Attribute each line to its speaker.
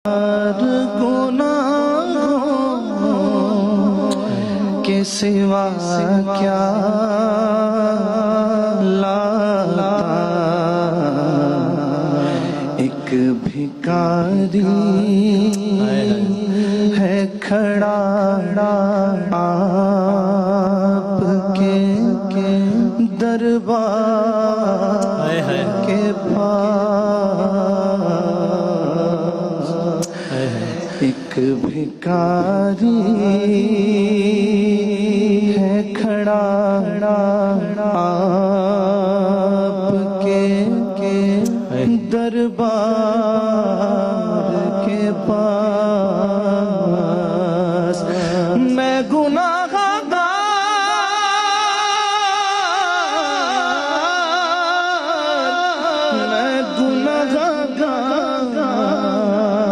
Speaker 1: गुनाहों के सिवा क्या लाता, एक भिखारी है खड़ा आपके दरबार के पास। एक भिखारी है खड़ा आपके दरबार